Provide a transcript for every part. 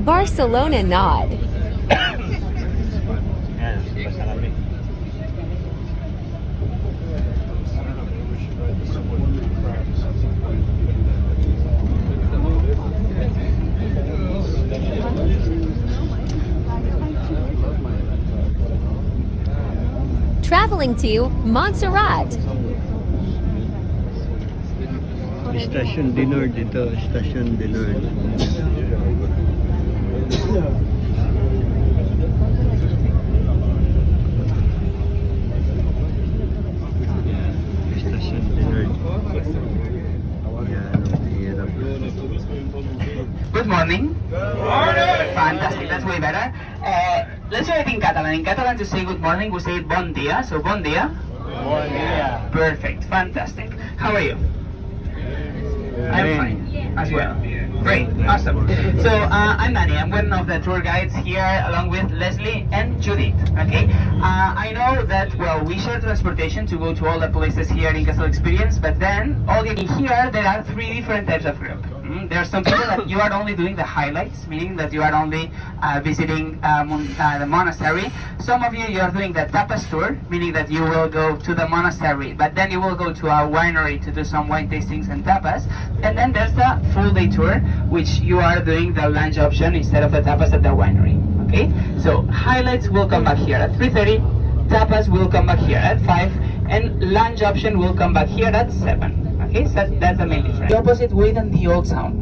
Barcelona nod. Yan, basta kami. Traveling to Monserrat. Station de Nord dito, Station de Nord. Station de Nord. Yan, hirap. Good morning. Good morning. Fantastic. That's way better. Let's say it in Catalan. In Catalan, to say good morning, we say bon dia. So bon dia. Bon dia. Perfect. Fantastic. How are you? I'm fine as well. Great. Awesome. So I'm Manny. I'm one of the tour guides here along with Leslie and Judith. Okay. I know that, well, we share transportation to go to all the places here in Castle Experience, but then here there are three different types of group. There are some people that you are only doing the highlights, meaning that you are only visiting the monastery. Some of you are doing the tapas tour, meaning that you will go to the monastery, but then you will go to a winery to do some wine tastings and tapas. And then there's the full day tour, which you are doing the lunch option instead of the tapas at the winery. Okay, so highlights will come back here at 3:30, tapas will come back here at 5, and lunch option will come back here at 7. Okay, so that's the main difference. The opposite way than the old town.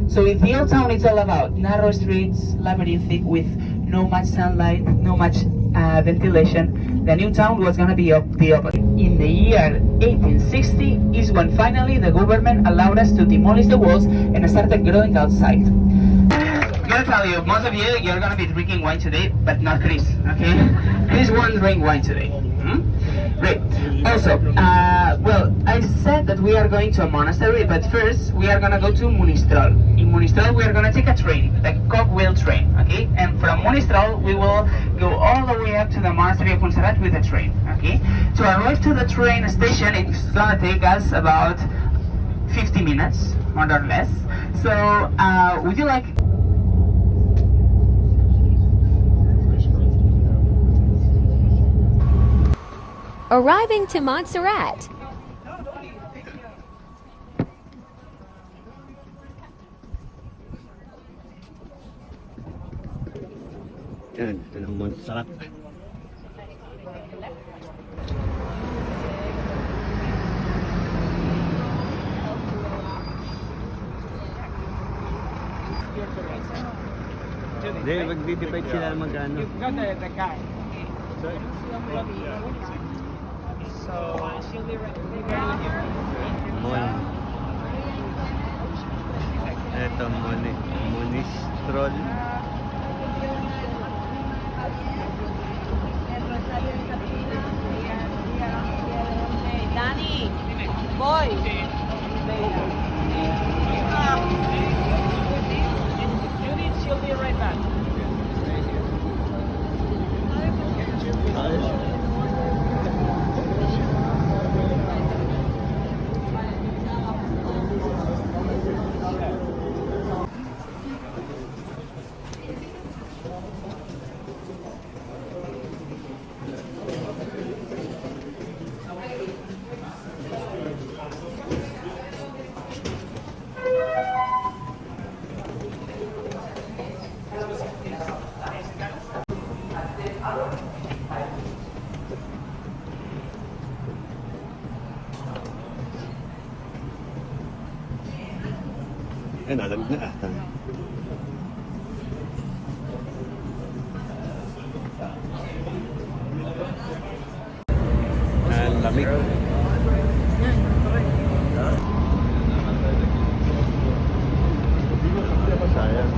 So in the old town, it's all about narrow streets, labyrinthic, with no much sunlight, no much ventilation. The new town was gonna be the opposite. In the year 1860 is when finally the government allowed us to demolish the walls and started growing outside. I'm gonna tell you, most of you're gonna be drinking wine today, but not Chris, okay? Chris won't drink wine today. Great. Also, well, I said that we are going to a monastery, but first we are gonna go to Monistrol. In Monistrol, we are gonna take a train, the cogwheel train, okay? And from Monistrol, we will go all the way up to the monastery of Monserrat with a train, okay? To arrive to the train station, it's gonna take us about 50 minutes, more or less. So, would you like... Arriving to Monserrat. Yan, ito ng Monserrat. Hindi, mag-divide sila mag-ano. She'll be right Mon. Ito, Monistrol. Danny, boy. Judith, she'll be right back. Nalag na ata. Lamig. Sayang.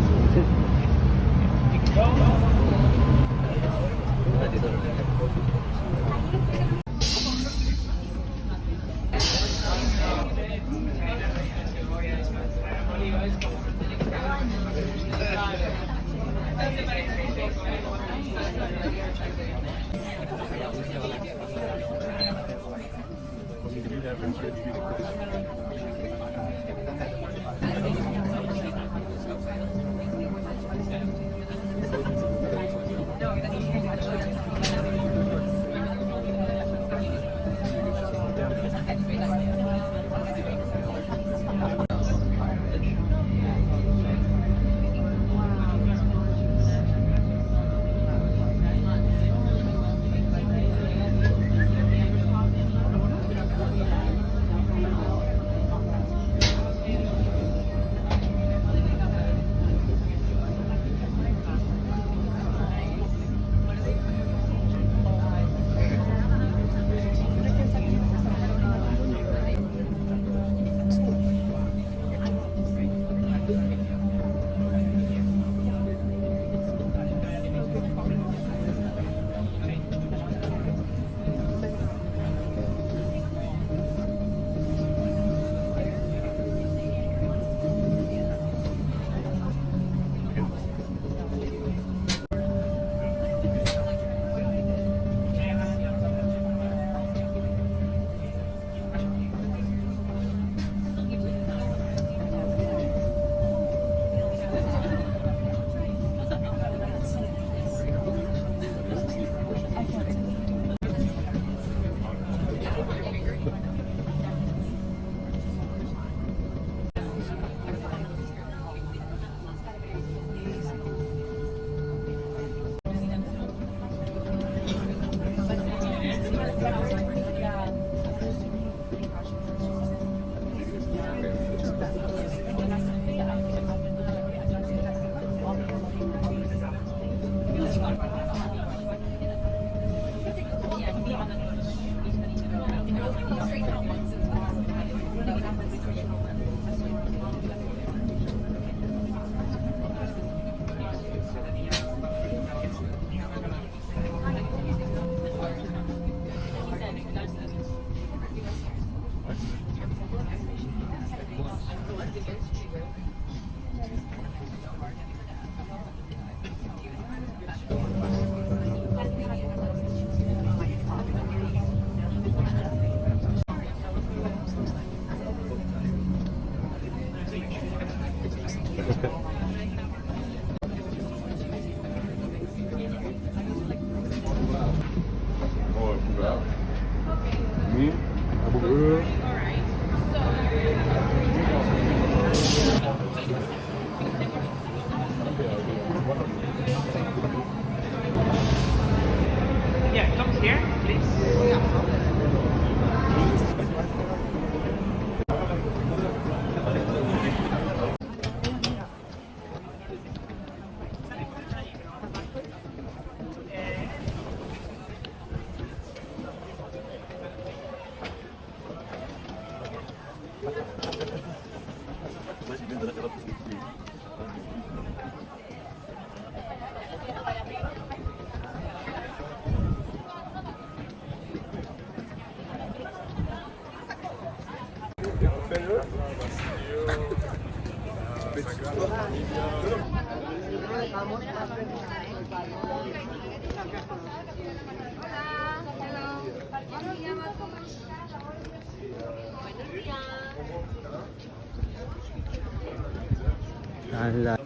Ala.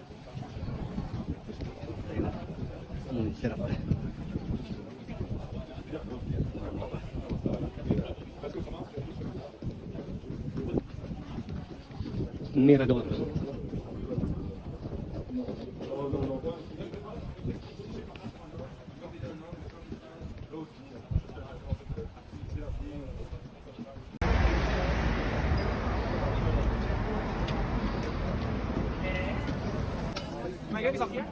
Monserrat. Mirador. My grip is up here.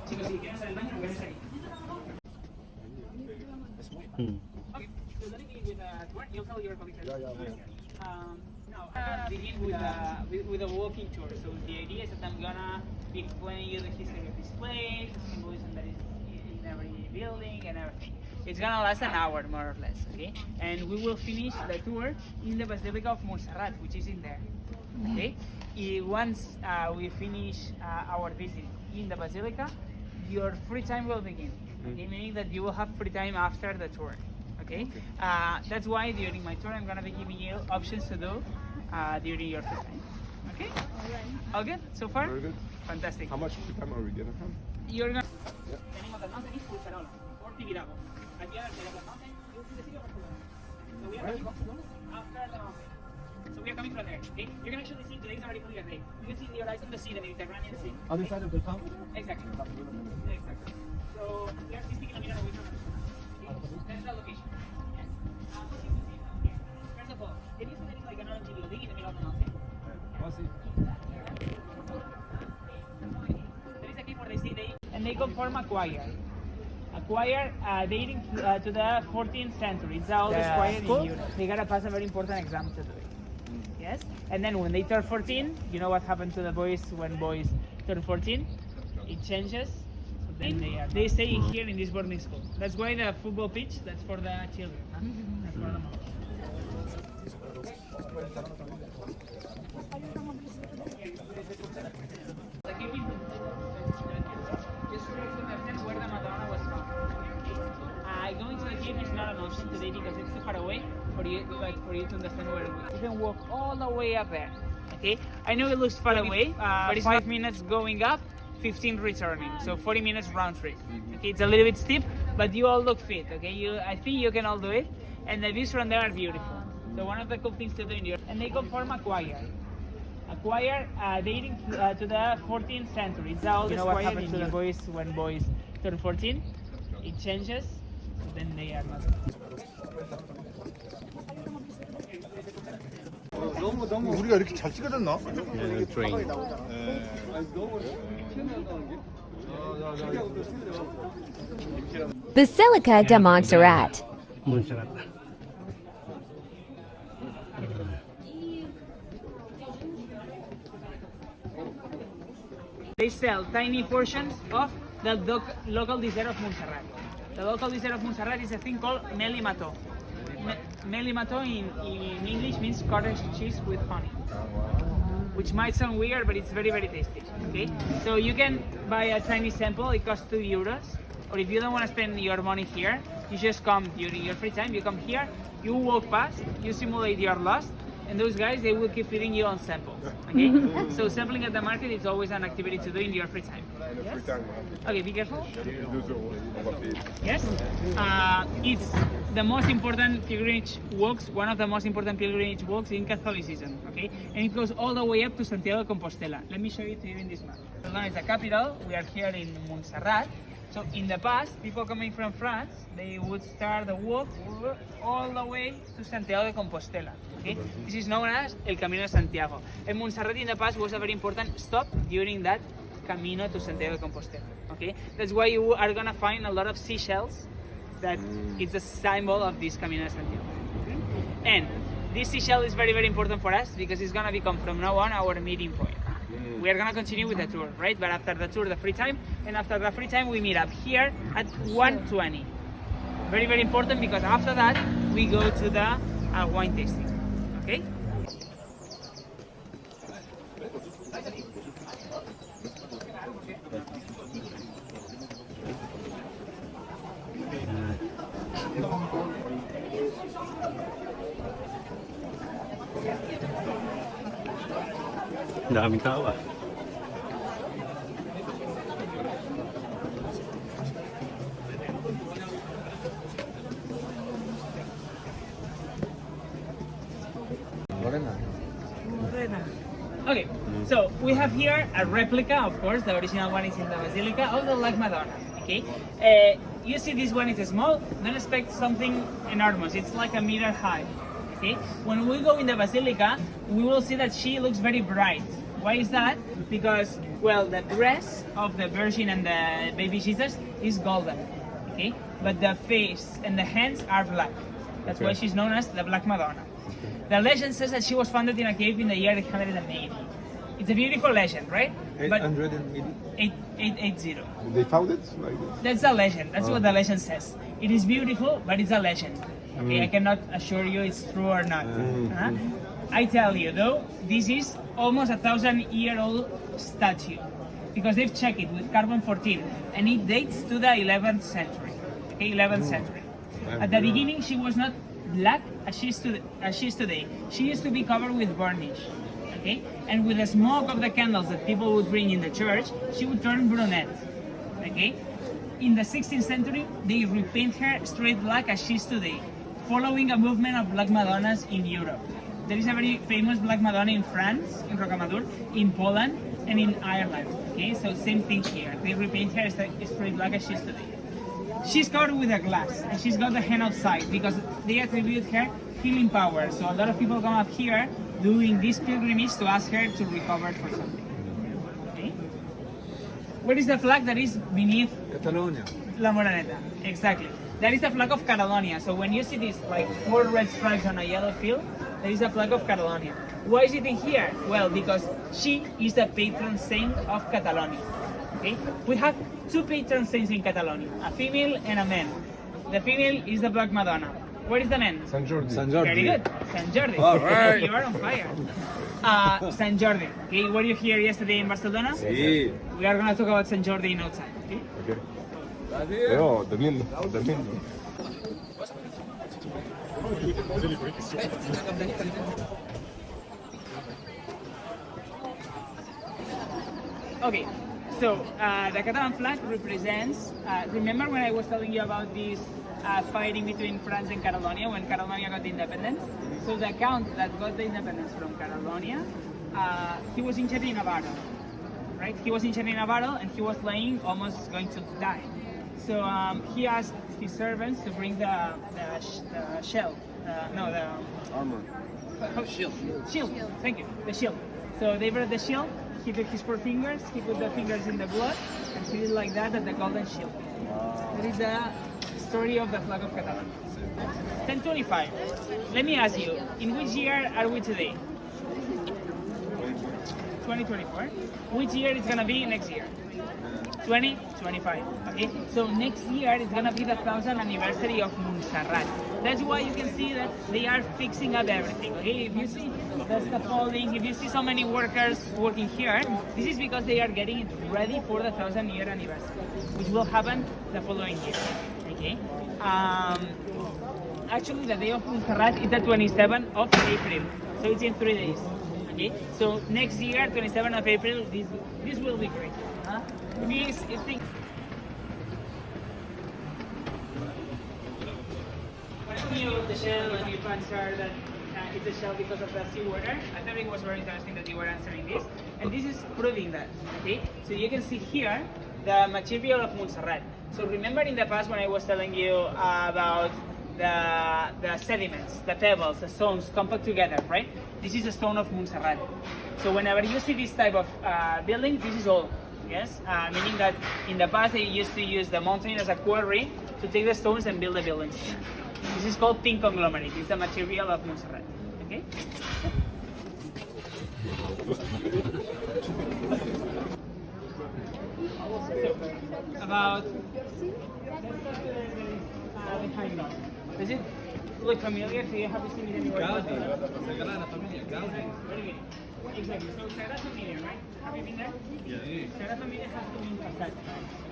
Chicos, si quieren hacer el baño, lo ves ahí. Okay, so let me begin with a tour. You'll tell your colleagues. Now, begin with a walking tour. So the idea is that I'm gonna be explaining you the history of this place, the symbolism that is in every building and everything. It's gonna last an hour more or less, okay? And we will finish the tour in the Basilica of Monserrat, which is in there, okay? Once we finish our visit in the Basilica, your free time will begin, okay? Meaning that you will have free time after the tour. Okay? That's why during my tour I'm gonna be giving you options to do during your free time. Okay? All good so far? Very good. Fantastic. How much time are we getting from? You're gonna. The name of the mountain is Monserrat or Tibidabo. At the other side of the mountain, you'll see the city of Barcelona. So we are coming after the mountain. So we are coming from there. Okay? You can actually see today's already clear day. You can see in the horizon the sea, the Mediterranean Sea. Other side of the mountain? Exactly. Exactly. So we are 60 kilometers away from the that's the location. First of all, it is like an orange building in the middle of the mountain. Oh, see. There is a cave where they say and they come from a choir. A choir dating to the 14th century. It's the oldest choir in Europe. They gotta pass a very important exam to do it. Yes? And then when they turn 14, you know what happened to the boys when boys turn 14? It changes. Then they stay here in this boarding school. That's why the football pitch, that's for the children. Huh? That's for the moms. The cave is just to understand where the Madonna was from. Going to the cave is not an option today because it's too far away for you to understand where it is. You can walk all the way up there. Okay? I know it looks far away, but it's 5 minutes going up. 15 returning, so 40 minutes round trip. Okay, it's a little bit steep, but you all look fit. Okay, I think you can all do it, and the views from there are beautiful. So one of the cool things to do in Europe, and they come from a choir. A choir dating to the 14th century. It's the oldest choir happened to the boys when boys turn 14. It changes, so then they are not. 우리가 이렇게 잘 찍어졌나? Train. Basilica de Montserrat. Monserrat. They sell tiny portions of the local dessert of Monserrat. The local dessert of Monserrat is a thing called melimato. Melimato in English means cottage cheese with honey, which might sound weird, but it's very, very tasty. Okay, so you can buy a tiny sample. It costs €2. Or if you don't want to spend your money here, you just come during your free time. You come here, you walk past, you simulate you're lost, and those guys, they will keep feeding you on samples. Okay, so sampling at the market is always an activity to do in your free time. Yes? Okay, be careful. Yes, it's the most important pilgrimage walks, one of the most important pilgrimage walks in Catholicism. Okay, and it goes all the way up to Santiago de Compostela. Let me show you to you in this map. Barcelona is the capital. We are here in Monserrat. So in the past, people coming from France, they would start the walk all the way to Santiago de Compostela. Okay? This is known as El Camino de Santiago. And Monserrat in the past was a very important stop during that Camino to Santiago de Compostela. Okay? That's why you are gonna find a lot of seashells that it's a symbol of this Camino de Santiago. Okay? And this seashell is very, very important for us because it's gonna become from now on our meeting point. We are gonna continue with the tour, right? But after the tour, the free time, and after the free time, we meet up here at 1:20. Very, very important because after that, we go to the wine tasting, okay? Daming tao ah. Okay, so we have here a replica, of course, the original one is in the Basilica of the Black Madonna, okay? You see this one is small, don't expect something enormous, it's like a meter high, okay? When we go in the Basilica, we will see that she looks very bright. Why is that? Because, well, the dress of the Virgin and the baby Jesus is golden, okay? But the face and the hands are black. That's why she's known as the Black Madonna. The legend says that she was founded in a cave in the year 880. It's a beautiful legend, right? 880? 880. They found it like this? That's a legend. That's what the legend says. It is beautiful, but it's a legend. Okay, I cannot assure you it's true or not. I tell you though, this is almost 1,000-year-old statue because they've checked it with carbon 14, and it dates to the 11th century. Okay, 11th century. At the beginning, she was not black as she is today. She used to be covered with varnish. Okay, and with the smoke of the candles that people would bring in the church, she would turn brunette. Okay, in the 16th century, they repaint her straight black as she is today, following a movement of Black Madonnas in Europe. There is a very famous Black Madonna in France, in Rocamadour, in Poland, and in Ireland. Okay, so same thing here. They repaint her straight black as she is today. She's covered with a glass, and she's got the hand outside because they attribute her healing power. So a lot of people come up here doing this pilgrimage to ask her to recover for something. Okay? What is the flag that is beneath Catalonia. La Moraneta? Exactly. That is the flag of Catalonia. So when you see these like 4 red stripes on a yellow field, that is the flag of Catalonia. Why is it in here? Well, because she is the patron saint of Catalonia. Okay? We have 2 patron saints in Catalonia, a female and a man. The female is the Black Madonna. What is the man? San Jordi. Very good. San Jordi. All right. You are on fire. San Jordi. Okay, were you here yesterday in Barcelona? Sí. We are going to talk about San Jordi in no time. Okay? Okay. Pero, termino. Okay, so the Catalan flag represents, remember when I was telling you about this fighting between France and Catalonia when Catalonia got the independence? So the count that got the independence from Catalonia, he was injured in a battle, right? He was injured in a battle and he was laying, almost going to die. So he asked his servants to bring the shell, Armor. Shield, thank you, the shield. So they brought the shield, he took his 4 fingers, he put the fingers in the blood, and he did like that at the golden shield. That is the story of the flag of Catalonia. 1025. Let me ask you, in which year are we today? 2024. Which year is gonna be next year? 2025. Okay, so next year is gonna be the 1000th anniversary of Monserrat. That's why you can see that they are fixing up everything. Okay, if you see the scaffolding, if you see so many workers working here, this is because they are getting it ready for the 1000-year anniversary, which will happen the following year. Okay. Actually, the day of Monserrat is the 27th of April, so it's in 3 days. Okay, so next year, 27th of April, this will be great. Huh? Please, I think. When you the shell and you answer that it's a shell because of the seawater, I thought it was very interesting that you were answering this, and this is proving that. Okay, so you can see here the material of Monserrat. So remember in the past when I was telling you about the sediments, the pebbles, the stones compact together, right? This is a stone of Monserrat. So whenever you see this type of building, this is all. Yes, meaning that in the past they used to use the mountain as a quarry to take the stones and build the buildings. This is called pink conglomerate. It's the material of Monserrat. Okay. About behind us. Does it look familiar to you? Have you seen it anywhere? Very good. Exactly. So Sagrada Familia, right? Have you been there? Yeah. Sagrada Familia has two main facades.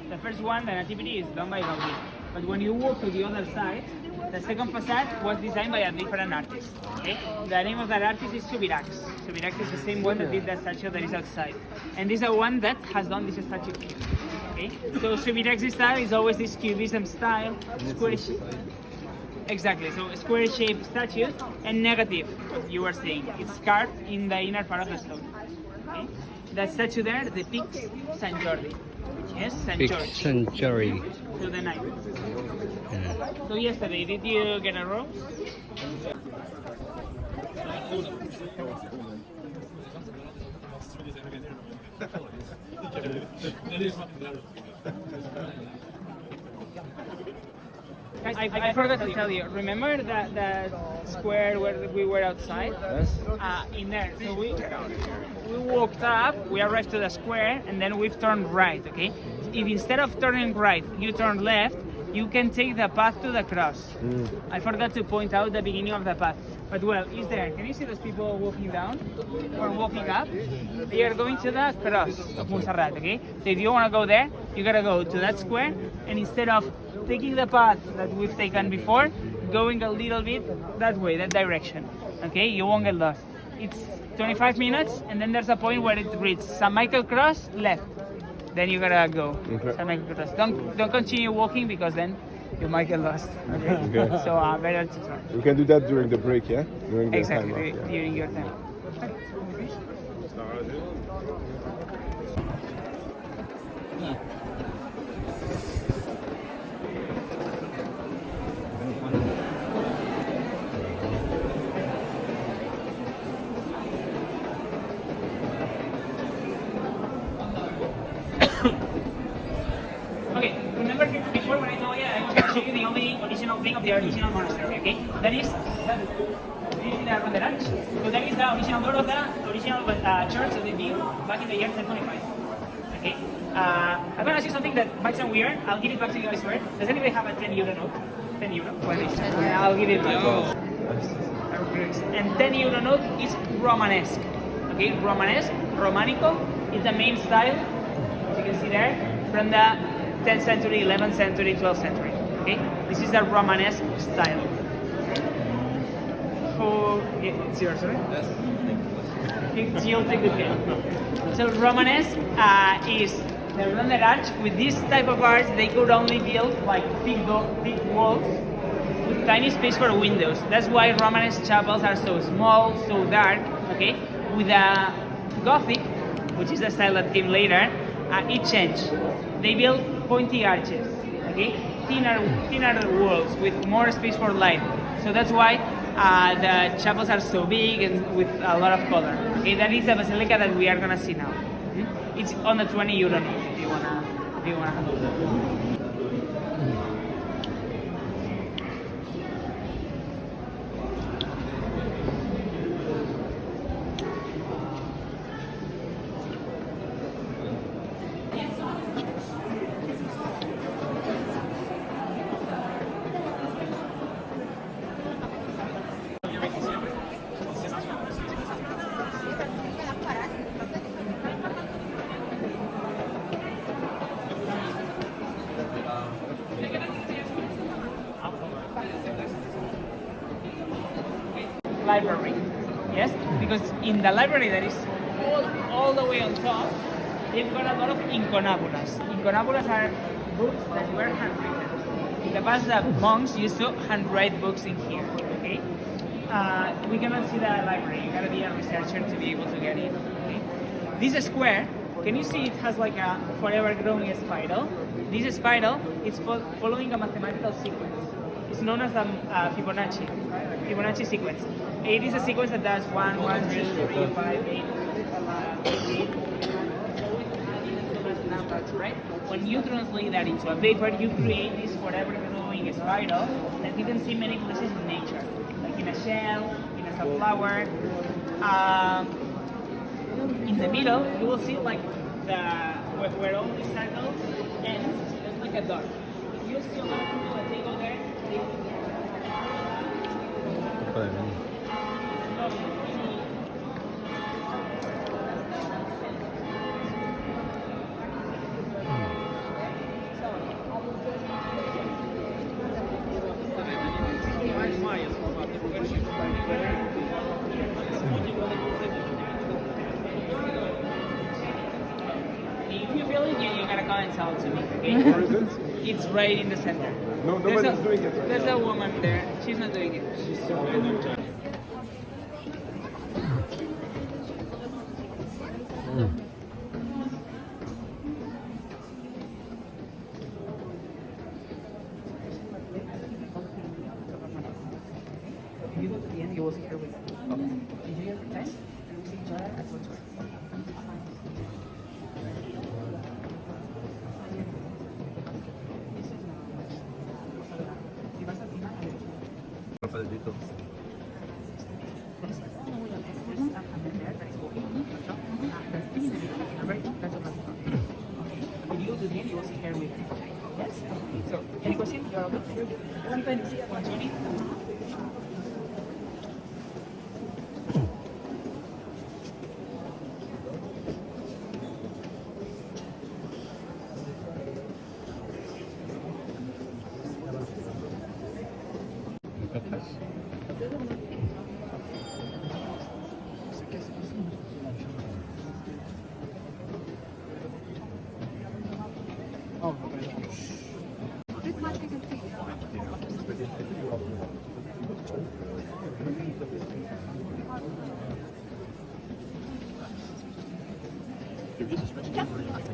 The first one, the Nativity, is done by Gaudí. But when you walk to the other side, the second facade was designed by a different artist. Okay? The name of that artist is Subirax. Subirax is the same one that did that statue that is outside. And this is the one that has done this statue here. Okay? So Subirax's style is always this cubism style, square shape. Exactly, so square shaped statues and negative, what you were saying. It's carved in the inner part of the stone. Okay? That statue there depicts Saint Jordi. Yes, Saint Big George. century. To the night. Yeah. So yesterday, did you get a rose? I forgot to tell you. Remember that square where we were outside? Yes. In there. So we walked up, we arrived to the square, and then we've turned right. Okay. If instead of turning right, you turn left, you can take the path to the cross. I forgot to point out the beginning of the path. But well, it's there. Can you see those people walking down or walking up? They are going to the cross of Monserrat, okay? So if you want to go there, you gotta go to that square, and instead of taking the path that we've taken before, going a little bit that way, that direction, okay? You won't get lost. It's 25 minutes, and then there's a point where it reads St. Michael Cross, left. Then you gotta go. Okay. St. Michael Cross. Don't continue walking because then you might get lost. Okay. Okay. So better to turn. We can do that during the break, yeah? During the Exactly, time off, yeah. during your time. Okay, remember before when I told you I was going to show you the only original thing of the original monastery, okay? That is the ranch. So that is the original door of the original church that they built back in the year 1025. Okay? I'm going to ask you something that might sound weird. I'll give it back to you, I swear. Does anybody have a 10 euro note? 10 euro? Well, I'll give it back. And 10 euro note is Romanesque. Okay, Romanesque, Romanico is the main style, as you can see there, from the 10th century, 11th century, 12th century. Okay, this is the Romanesque style. It's yours, right? Yes. You'll take good care. So Romanesque is the rounded arch. With this type of arch, they could only build like thick walls with tiny space for windows. That's why Romanesque chapels are so small, so dark. Okay, with a Gothic, which is the style that came later, it changed. They built pointy arches, okay, thinner walls with more space for light. So that's why the chapels are so big and with a lot of color. Okay, that is the basilica that we are gonna see now. It's on the 20 euro note if you wanna have a look. Library, yes, because in the library that is all the way on top, they've got a lot of inconabulas. Inconabulas are books that were handwritten. In the past, the monks used to handwrite books in here. Okay, we cannot see the library. You gotta be a researcher to be able to get in. Okay, this square. Can you see it has like a forever growing spiral? This spiral is following a mathematical sequence. It's known as the Fibonacci sequence. It is a sequence that does 1, 2, 3, 5, 8, 8. Numbers, right? When you translate that into a paper, you create this forever growing spiral that you can see many places in nature, like in a shell, in a sunflower. In the middle, you will see like the where all the circle ends. There's like a dot. If you see a lot of people that they go there, they if you feel it, you gotta come and tell it to me. Okay? Where is it? It's right in the center. No, There's nobody's doing it right There's now. a woman there. She's not doing it. She's so random. If you go to the end, you will see her with. Okay. Enjoy your time, and we'll see each other at one time. Kapal dito. If you go to the end, you will see her with. Yes? So, any questions? You're okay? 120. 120? Kapas.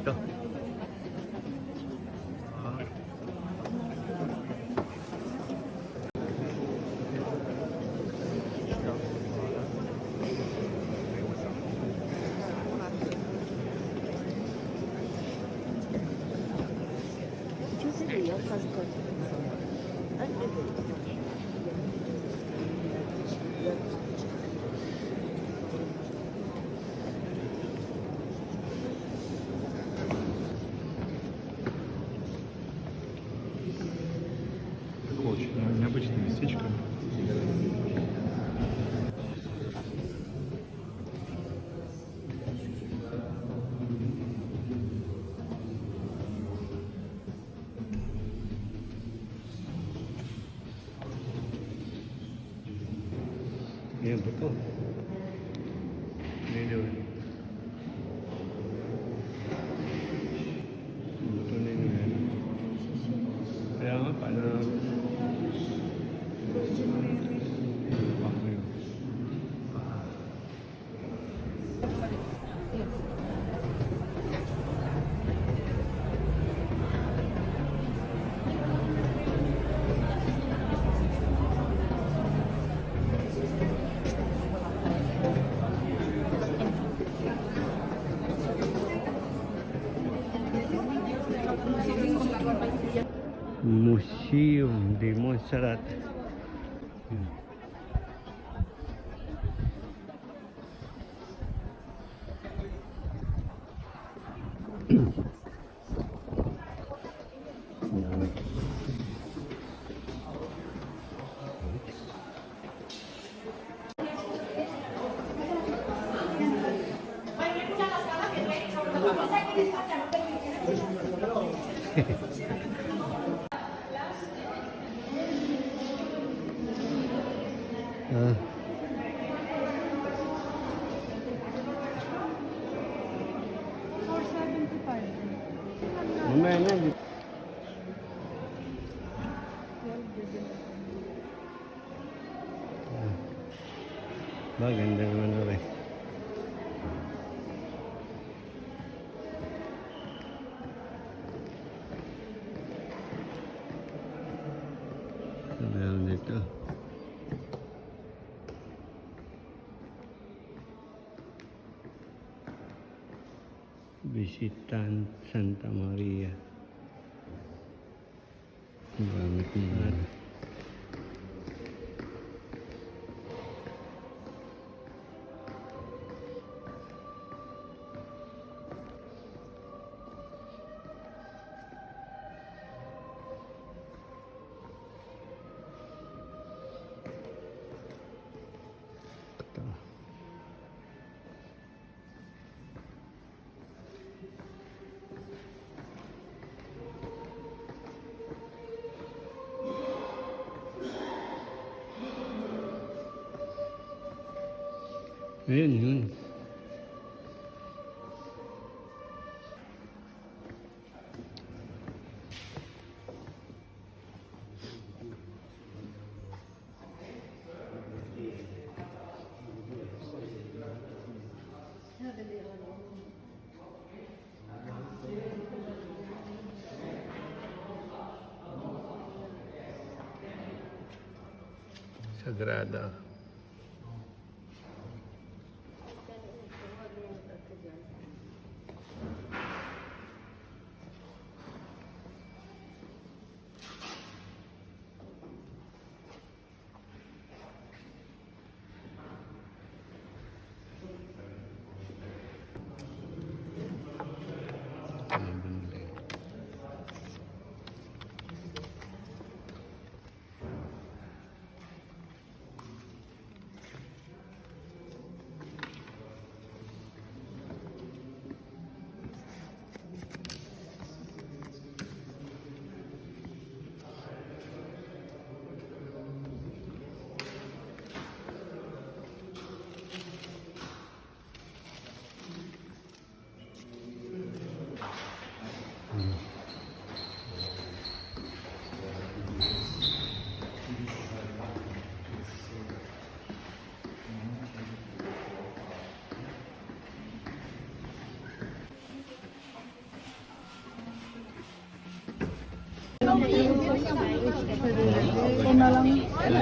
Ito. Очень необычное местечко. Yan, betul. Ini dia. Betul ni ni. Kaya nga, paano? Museum di Monserrat. Mamaya na. Maganda naman ulit. Meron dito. Bisitan Santa Maria. Marami kong Ayun, yun. Sagrada.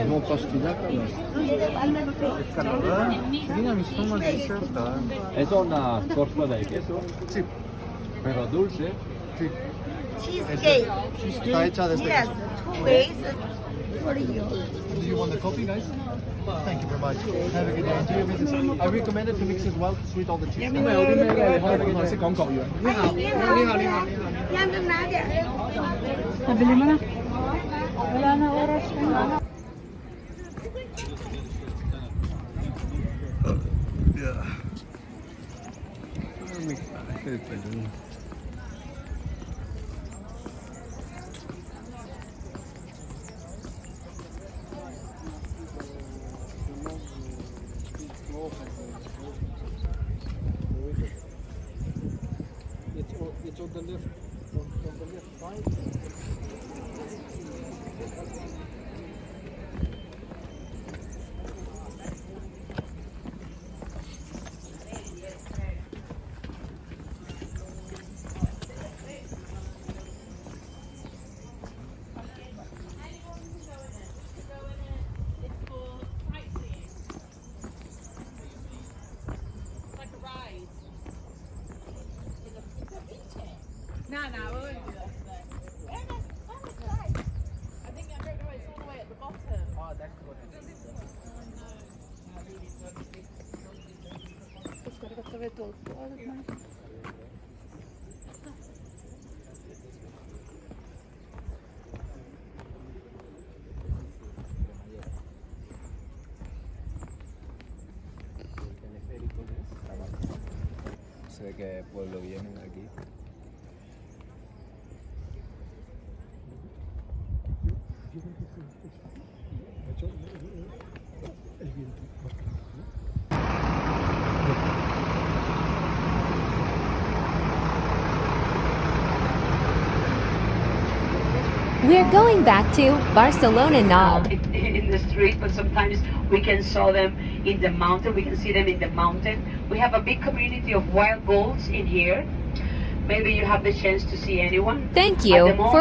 뭐 Es una torta de queso. Sí. Pero dulce. Sí. Cheesecake. Está hecha desde Yes, 2 ways for you. Do you want the coffee, guys? Thank you very much. Have a good day. Enjoy your visit. I recommend it to mix it well to sweet all the cheese. Yan doon na dia. Yeah. May kafe pa dun. It's on the left. On the left side. Se ve que pueblo vienen aquí. We're going back to Barcelona now. In the street, but sometimes we can saw them in the mountain. We can see them in the mountain. We have a big community of wild bulls in here. Maybe you have the chance to see anyone. Thank At you the moment, for